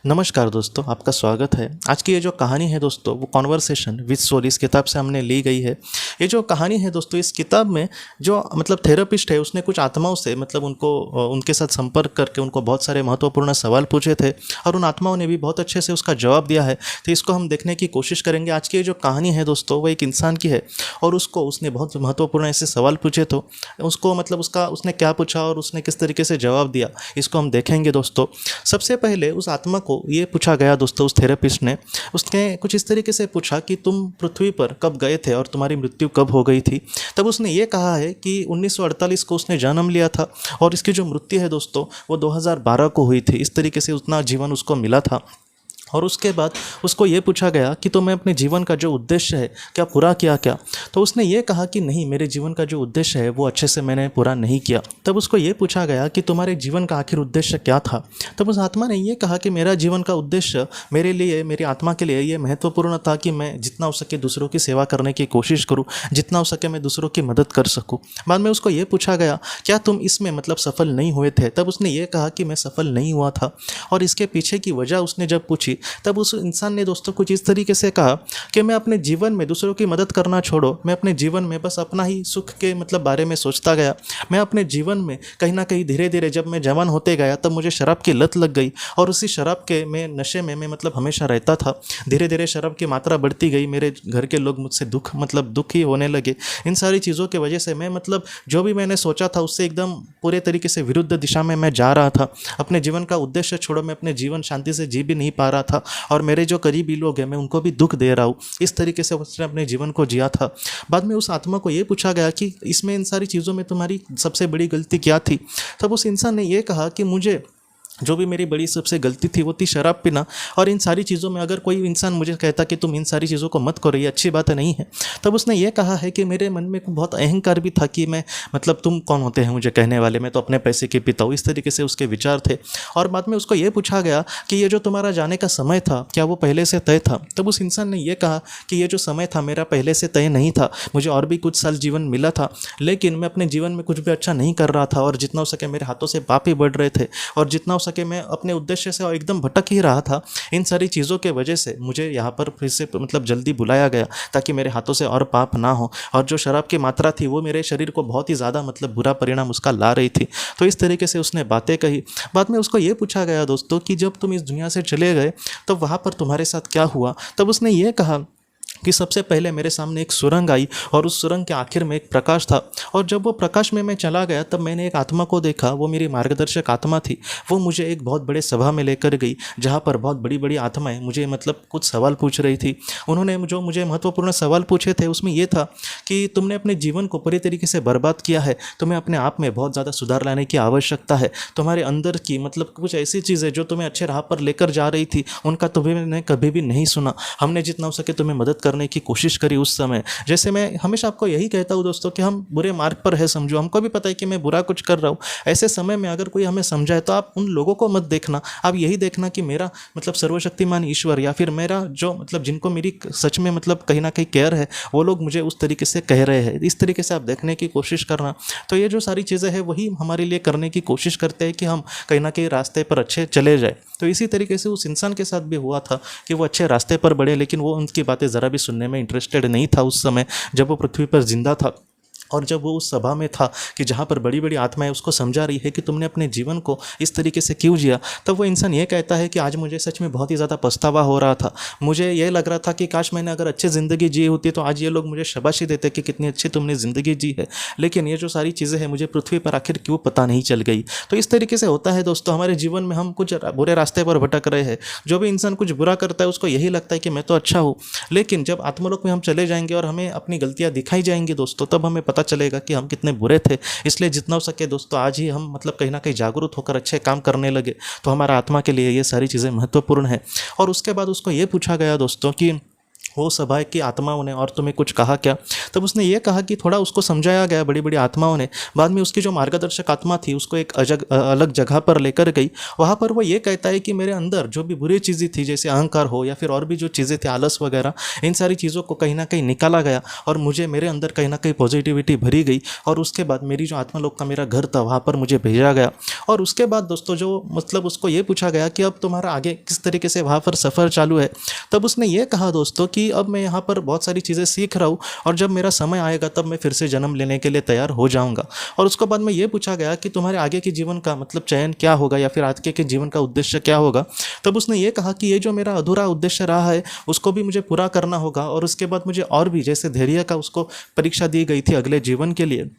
नमस्कार दोस्तों, आपका स्वागत है। आज की ये जो कहानी है दोस्तों, वो कॉन्वर्सेशन विद सोल इस किताब से हमने ली गई है। ये जो कहानी है दोस्तों, इस किताब में जो थेरेपिस्ट है उसने कुछ आत्माओं से उनको उनके साथ संपर्क करके उनको बहुत सारे महत्वपूर्ण सवाल पूछे थे और उन आत्माओं ने भी बहुत अच्छे से उसका जवाब दिया है। तो इसको हम देखने की कोशिश करेंगे। आज की ये जो कहानी है दोस्तों, वो एक इंसान की है और उसने बहुत महत्वपूर्ण ऐसे सवाल पूछे। तो उसको उसका उसने क्या पूछा और उसने किस तरीके से जवाब दिया, इसको हम देखेंगे दोस्तों। सबसे पहले उस आत्मा को ये पूछा गया दोस्तों, उस थेरेपिस्ट ने उसने कुछ इस तरीके से पूछा कि तुम पृथ्वी पर कब गए थे और तुम्हारी मृत्यु कब हो गई थी। तब उसने ये कहा है कि 1948 को उसने जन्म लिया था और इसकी जो मृत्यु है दोस्तों, वो 2012 को हुई थी। इस तरीके से उतना जीवन उसको मिला था। और उसके बाद उसको ये पूछा गया कि तो मैं अपने जीवन का जो उद्देश्य है क्या पूरा किया क्या। तो उसने ये कहा कि नहीं, मेरे जीवन का जो उद्देश्य है वो अच्छे से मैंने पूरा नहीं किया। तब उसको ये पूछा गया कि तुम्हारे जीवन का आखिर उद्देश्य क्या था। तब उस आत्मा ने ये कहा कि मेरा जीवन का उद्देश्य मेरे लिए, मेरी आत्मा के लिए ये महत्वपूर्ण था कि मैं जितना हो सके दूसरों की सेवा करने की कोशिश करूँ, जितना हो सके मैं दूसरों की मदद कर सकूँ। बाद में उसको ये पूछा गया क्या तुम इसमें सफल नहीं हुए थे। तब उसने ये कहा कि मैं सफल नहीं हुआ था। और इसके पीछे की वजह उसने जब पूछी, तब उस इंसान ने दोस्तों कुछ इस तरीके से कहा कि मैं अपने जीवन में दूसरों की मदद करना छोड़ो, मैं अपने जीवन में बस अपना ही सुख के बारे में सोचता गया। मैं अपने जीवन में कहीं ना कहीं धीरे धीरे जब मैं जवान होते गया तब मुझे शराब की लत लग गई और उसी शराब के नशे में मैं हमेशा रहता था। धीरे धीरे शराब की मात्रा बढ़ती गई, मेरे घर के लोग मुझसे दुखी होने लगे। इन सारी चीज़ों की वजह से मैं जो भी मैंने सोचा था उससे एकदम पूरे तरीके से विरुद्ध दिशा में मैं जा रहा था। अपने जीवन का उद्देश्य छोड़ो, मैं अपने जीवन शांति से जी भी नहीं पा रहा था और मेरे जो करीबी लोग हैं मैं उनको भी दुख दे रहा हूँ। इस तरीके से उसने अपने जीवन को जिया था। बाद में उस आत्मा को ये पूछा गया कि इसमें इन सारी चीज़ों में तुम्हारी सबसे बड़ी गलती क्या थी। तब उस इंसान ने ये कहा कि मुझे जो भी मेरी बड़ी सबसे गलती थी वो थी शराब पीना। और इन सारी चीज़ों में अगर कोई इंसान मुझे कहता कि तुम इन सारी चीज़ों को मत करो, ये अच्छी बात नहीं है। तब उसने ये कहा है कि मेरे मन में बहुत अहंकार भी था कि मैं तुम कौन होते हैं मुझे कहने वाले, मैं तो अपने पैसे की पीता हूँ। इस तरीके से उसके विचार थे। और बाद में उसको ये पूछा गया कि ये जो तुम्हारा जाने का समय था क्या वो पहले से तय था। तब उस इंसान ने यह कहा कि ये जो समय था मेरा पहले से तय नहीं था, मुझे और भी कुछ साल जीवन मिला था, लेकिन मैं अपने जीवन में कुछ भी अच्छा नहीं कर रहा था और जितना हो सके मेरे हाथों से पाप ही बढ़ रहे थे और जितना हो सके मैं अपने उद्देश्य से एकदम भटक ही रहा था। इन सारी चीज़ों के वजह से मुझे यहाँ पर फिर से जल्दी बुलाया गया ताकि मेरे हाथों से और पाप ना हो। और जो शराब की मात्रा थी वो मेरे शरीर को बहुत ही ज़्यादा बुरा परिणाम उसका ला रही थी। तो इस तरीके से उसने बातें कही। बाद में उसको ये पूछा गया दोस्तों कि जब तुम इस दुनिया से चले गए तो वहाँ पर तुम्हारे साथ क्या हुआ। तब उसने ये कहा कि सबसे पहले मेरे सामने एक सुरंग आई और उस सुरंग के आखिर में एक प्रकाश था। और जब वो प्रकाश में मैं चला गया तब मैंने एक आत्मा को देखा, वो मेरी मार्गदर्शक आत्मा थी। वो मुझे एक बहुत बड़े सभा में लेकर गई जहाँ पर बहुत बड़ी बड़ी आत्माएं मुझे कुछ सवाल पूछ रही थी। उन्होंने जो मुझे महत्वपूर्ण सवाल पूछे थे उसमें ये था कि तुमने अपने जीवन को पूरी तरीके से बर्बाद किया है, तुम्हें अपने आप में बहुत ज़्यादा सुधार लाने की आवश्यकता है। तुम्हारे अंदर की कुछ ऐसी चीज़ें जो तुम्हें अच्छे राह पर लेकर जा रही थी उनका तुम्हें कभी भी नहीं सुना। हमने जितना हो सके तुम्हें मदद करने की कोशिश करी उस समय। जैसे मैं हमेशा आपको यही कहता हूँ दोस्तों कि हम बुरे मार्ग पर है समझो, हमको भी पता है कि मैं बुरा कुछ कर रहा हूँ। ऐसे समय में अगर कोई हमें समझाए तो आप उन लोगों को मत देखना, आप यही देखना कि मेरा सर्वशक्तिमान ईश्वर या फिर मेरा जो जिनको मेरी सच में कहीं ना कहीं केयर है वो लोग मुझे उस तरीके से कह रहे हैं। इस तरीके से आप देखने की कोशिश करना। तो ये जो सारी चीज़ें हैं वही हमारे लिए करने की कोशिश करते हैं कि हम कहीं ना कहीं रास्ते पर अच्छे चले जाए। तो इसी तरीके से उस इंसान के साथ भी हुआ था कि वो अच्छे रास्ते पर बढ़े, लेकिन वो उनकी बातें ज़रा भी सुनने में इंटरेस्टेड नहीं था उस समय जब वो पृथ्वी पर जिंदा था। और जब वो उस सभा में था कि जहाँ पर बड़ी बड़ी आत्माएं उसको समझा रही है कि तुमने अपने जीवन को इस तरीके से क्यों जिया, तब वो इंसान ये कहता है कि आज मुझे सच में बहुत ही ज़्यादा पछतावा हो रहा था। मुझे ये लग रहा था कि काश मैंने अगर अच्छी ज़िंदगी जी होती तो आज ये लोग मुझे शाबाशी देते कि कितनी अच्छी तुमने ज़िंदगी जी है, लेकिन ये जो सारी चीज़ें हैं मुझे पृथ्वी पर आखिर क्यों पता नहीं चल गई। तो इस तरीके से होता है दोस्तों, हमारे जीवन में हम कुछ बुरे रास्ते पर भटक रहे हैं। जो भी इंसान कुछ बुरा करता है उसको यही लगता है कि मैं तो अच्छा हूँ, लेकिन जब आत्मलोक में हम चले जाएंगे और हमें अपनी गलतियाँ दिखाई जाएंगी दोस्तों, तब हमें पता चलेगा कि हम कितने बुरे थे। इसलिए जितना हो सके दोस्तों आज ही हम कहीं ना कहीं जागरूक होकर अच्छे काम करने लगे तो हमारा आत्मा के लिए ये सारी चीज़ें महत्वपूर्ण है। और उसके बाद उसको ये पूछा गया दोस्तों कि हो सभा की आत्माओं ने और तुम्हें कुछ कहा क्या? तब उसने ये कहा कि थोड़ा उसको समझाया गया बड़ी बड़ी आत्माओं ने। बाद में उसकी जो मार्गदर्शक आत्मा थी उसको एक अलग जगह पर लेकर गई। वहाँ पर वो ये कहता है कि मेरे अंदर जो भी बुरी चीज़ें थी, जैसे अहंकार हो या फिर और भी जो चीज़ें थी, आलस वगैरह, इन सारी चीज़ों को कहीं ना कहीं निकाला गया और मुझे मेरे अंदर कहीं ना कहीं पॉजिटिविटी भरी गई। और उसके बाद मेरी जो आत्मालोक का मेरा घर था वहाँ पर मुझे भेजा गया। और उसके बाद दोस्तों जो मतलब उसको ये पूछा गया कि अब तुम्हारा आगे किस तरीके से वहाँ पर सफ़र चालू है। तब उसने ये कहा दोस्तों कि अब मैं यहाँ पर बहुत सारी चीज़ें सीख रहा हूँ और जब मेरा समय आएगा तब मैं फिर से जन्म लेने के लिए तैयार हो जाऊँगा। और उसके बाद में ये पूछा गया कि तुम्हारे आगे के जीवन का मतलब चयन क्या होगा या फिर आगे के जीवन का उद्देश्य क्या होगा। तब उसने ये कहा कि ये जो मेरा अधूरा उद्देश्य रहा है उसको भी मुझे पूरा करना होगा और उसके बाद मुझे और भी, जैसे धैर्य का उसको परीक्षा दी गई थी अगले जीवन के लिए,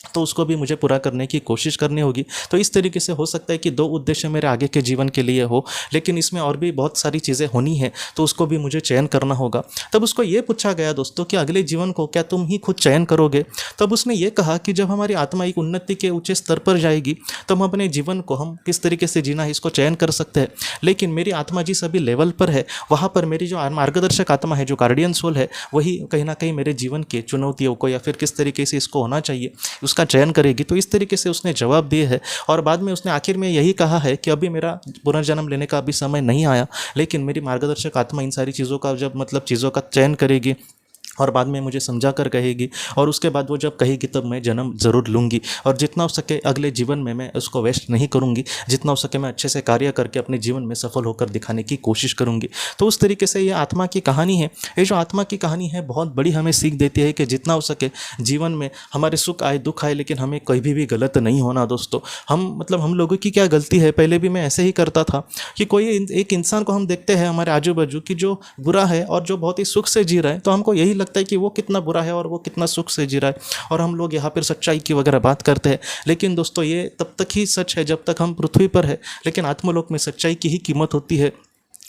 तो उसको भी मुझे पूरा करने की कोशिश करनी होगी। तो इस तरीके से हो सकता है कि दो उद्देश्य मेरे आगे के जीवन के लिए हो, लेकिन इसमें और भी बहुत सारी चीज़ें होनी है, तो उसको भी मुझे चयन करना होगा। तब उसको ये पूछा गया दोस्तों कि अगले जीवन को क्या तुम ही खुद चयन करोगे? तब उसने ये कहा कि जब हमारी आत्मा एक उन्नति के ऊंचे स्तर पर जाएगी तब हम अपने जीवन को हम किस तरीके से जीना है इसको चयन कर सकते हैं। लेकिन मेरी आत्मा जिस अभी लेवल पर है वहाँ पर मेरी जो मार्गदर्शक आत्मा है, जो गार्डियन सोल है, वही कहीं ना कहीं मेरे जीवन के चुनौतियों को या फिर किस तरीके से इसको होना चाहिए उसका चयन करेगी। तो इस तरीके से उसने जवाब दिए है। और बाद में उसने आखिर में यही कहा है कि अभी मेरा पुनर्जन्म लेने का अभी समय नहीं आया, लेकिन मेरी मार्गदर्शक आत्मा इन सारी चीज़ों का जब मतलब चीज़ों का चयन करेगी और बाद में मुझे समझा कर कहेगी, और उसके बाद वो जब कहेगी तब मैं जन्म ज़रूर लूँगी। और जितना हो सके अगले जीवन में मैं उसको वेस्ट नहीं करूँगी, जितना हो सके मैं अच्छे से कार्य करके अपने जीवन में सफल होकर दिखाने की कोशिश करूँगी। तो उस तरीके से ये आत्मा की कहानी है। ये जो आत्मा की कहानी है बहुत बड़ी हमें सीख देती है कि जितना हो सके जीवन में हमारे सुख आए दुख आए, लेकिन हमें कभी भी गलत नहीं होना दोस्तों। हम लोगों की क्या गलती है, पहले भी मैं ऐसे ही करता था कि कोई एक इंसान को हम देखते हैं हमारे आजू बाजू की जो बुरा है और जो बहुत ही सुख से जी रहा है, तो हमको यही लगता है कि वो कितना बुरा है और वो कितना सुख से जी रहा है, और हम लोग यहाँ पर सच्चाई की वगैरह बात करते हैं। लेकिन दोस्तों ये तब तक ही सच है जब तक हम पृथ्वी पर है, लेकिन आत्मलोक में सच्चाई की ही कीमत होती है।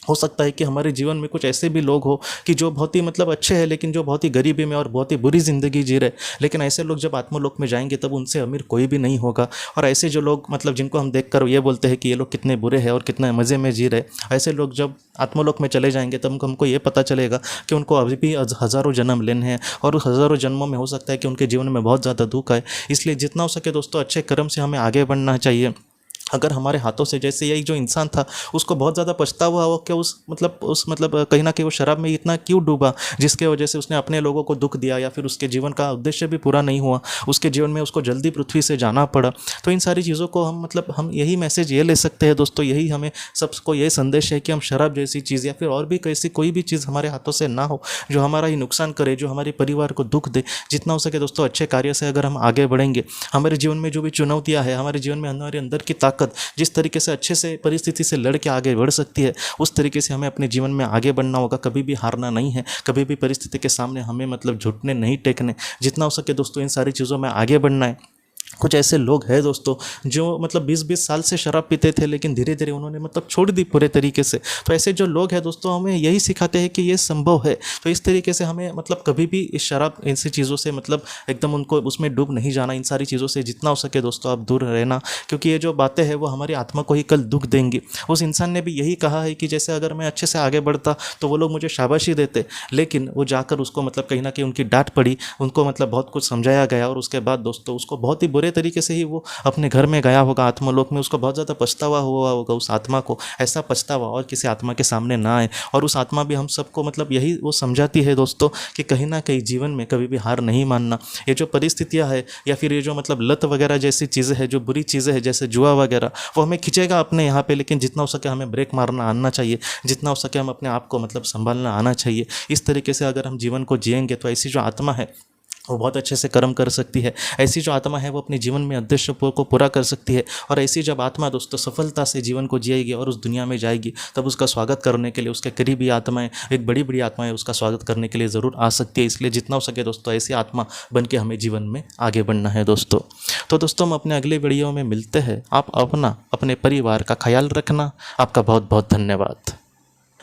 हो सकता है कि हमारे जीवन में कुछ ऐसे भी लोग हो कि जो बहुत ही मतलब अच्छे हैं, लेकिन जो बहुत ही गरीबी में और बहुत ही बुरी ज़िंदगी जी रहे, लेकिन ऐसे लोग जब आत्मलोक में जाएंगे तब उनसे अमीर कोई भी नहीं होगा। और ऐसे जो लोग मतलब जिनको हम देखकर ये बोलते हैं कि ये लोग कितने बुरे हैं और कितने मज़े में जी रहे, ऐसे लोग जब आत्मलोक में चले जाएंगे तब हमको ये पता चलेगा कि उनको अभी भी हज़ारों जन्म लेने हैं, और उस हज़ारों जन्मों में हो सकता है कि उनके जीवन में बहुत ज़्यादा दुख आए। इसलिए जितना हो सके दोस्तों अच्छे कर्म से हमें आगे बढ़ना चाहिए। अगर हमारे हाथों से, जैसे यही जो इंसान था उसको बहुत ज़्यादा पछतावा हुआ कि उस मतलब कहीं ना कहीं वो शराब में इतना क्यों डूबा, जिसके वजह से उसने अपने लोगों को दुख दिया या फिर उसके जीवन का उद्देश्य भी पूरा नहीं हुआ, उसके जीवन में उसको जल्दी पृथ्वी से जाना पड़ा। तो इन सारी चीज़ों को हम यही मैसेज ये ले सकते हैं दोस्तों, यही हमें सबको ये संदेश है कि हम शराब जैसी चीज़ या फिर और भी कैसी कोई भी चीज़ हमारे हाथों से ना हो जो हमारा ही नुकसान करे, जो हमारे परिवार को दुख दे। जितना हो सके दोस्तों अच्छे कार्य से अगर हम आगे बढ़ेंगे, हमारे जीवन में जो भी चुनौतियाँ है, हमारे जीवन में हमारे अंदर की ताकत जिस तरीके से अच्छे से परिस्थिति से लड़ के आगे बढ़ सकती है, उस तरीके से हमें अपने जीवन में आगे बढ़ना होगा। कभी भी हारना नहीं है, कभी भी परिस्थिति के सामने हमें मतलब घुटने नहीं टेकने। जितना हो सके दोस्तों इन सारी चीज़ों में आगे बढ़ना है। कुछ ऐसे लोग हैं दोस्तों जो मतलब 20-20 साल से शराब पीते थे, लेकिन धीरे धीरे उन्होंने मतलब छोड़ दी पूरे तरीके से। तो ऐसे जो लोग हैं दोस्तों हमें यही सिखाते हैं कि ये संभव है। तो इस तरीके से हमें मतलब कभी भी इस शराब ऐसी चीज़ों से मतलब एकदम उनको उसमें डूब नहीं जाना। इन सारी चीज़ों से जितना हो सके दोस्तों आप दूर रहना, क्योंकि ये जो बातें हैं वो हमारी आत्मा को ही कल दुख देंगी। उस इंसान ने भी यही कहा है कि जैसे अगर मैं अच्छे से आगे बढ़ता तो वो लोग मुझे शाबाशी देते, लेकिन वो जाकर उसको मतलब कहीं ना कहीं उनकी डांट पड़ी, उनको मतलब बहुत कुछ समझाया गया, और उसके बाद दोस्तों उसको बहुत ही बुरे तरीके से ही वो अपने घर में गया होगा आत्मलोक में। उसको बहुत ज़्यादा पछतावा हुआ होगा उस आत्मा को। ऐसा पछतावा और किसी आत्मा के सामने ना आए। और उस आत्मा भी हम सबको मतलब यही वो समझाती है दोस्तों कि कहीं ना कहीं जीवन में कभी भी हार नहीं मानना। ये जो परिस्थितियाँ है या फिर ये जो मतलब लत वगैरह जैसी चीज़ें हैं, जो बुरी चीज़ें हैं जैसे जुआ वगैरह, वो हमें खींचेगा अपने यहाँ पे, लेकिन जितना हो सके हमें ब्रेक मारना आना चाहिए। जितना हो सके हम अपने आप को मतलब संभालना आना चाहिए। इस तरीके से अगर हम जीवन को जिएंगे तो ऐसी जो आत्मा है वो बहुत अच्छे से कर्म कर सकती है। ऐसी जो आत्मा है वो अपने जीवन में उद्देश्य को पूरा कर सकती है। और ऐसी जब आत्मा दोस्तों सफलता से जीवन को जिएगी और उस दुनिया में जाएगी, तब उसका स्वागत करने के लिए उसके करीबी आत्माएं, एक बड़ी बड़ी आत्माएं उसका स्वागत करने के लिए ज़रूर आ सकती है। इसलिए जितना हो सके दोस्तों ऐसी आत्मा बन के हमें जीवन में आगे बढ़ना है दोस्तों। तो दोस्तों हम अपने अगले वीडियो में मिलते हैं। आप अपने परिवार का ख्याल रखना। आपका बहुत बहुत धन्यवाद।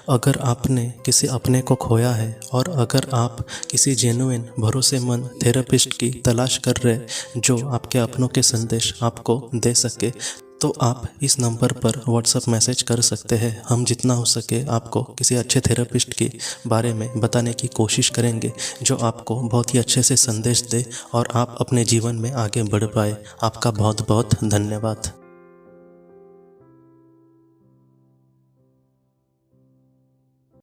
अगर आपने किसी अपने को खोया है और अगर आप किसी जेन्युइन भरोसेमंद थेरेपिस्ट की तलाश कर रहे जो आपके अपनों के संदेश आपको दे सके, तो आप इस नंबर पर व्हाट्सएप मैसेज कर सकते हैं। हम जितना हो सके आपको किसी अच्छे थेरेपिस्ट के बारे में बताने की कोशिश करेंगे, जो आपको बहुत ही अच्छे से संदेश दे और आप अपने जीवन में आगे बढ़ पाए। आपका बहुत बहुत धन्यवाद।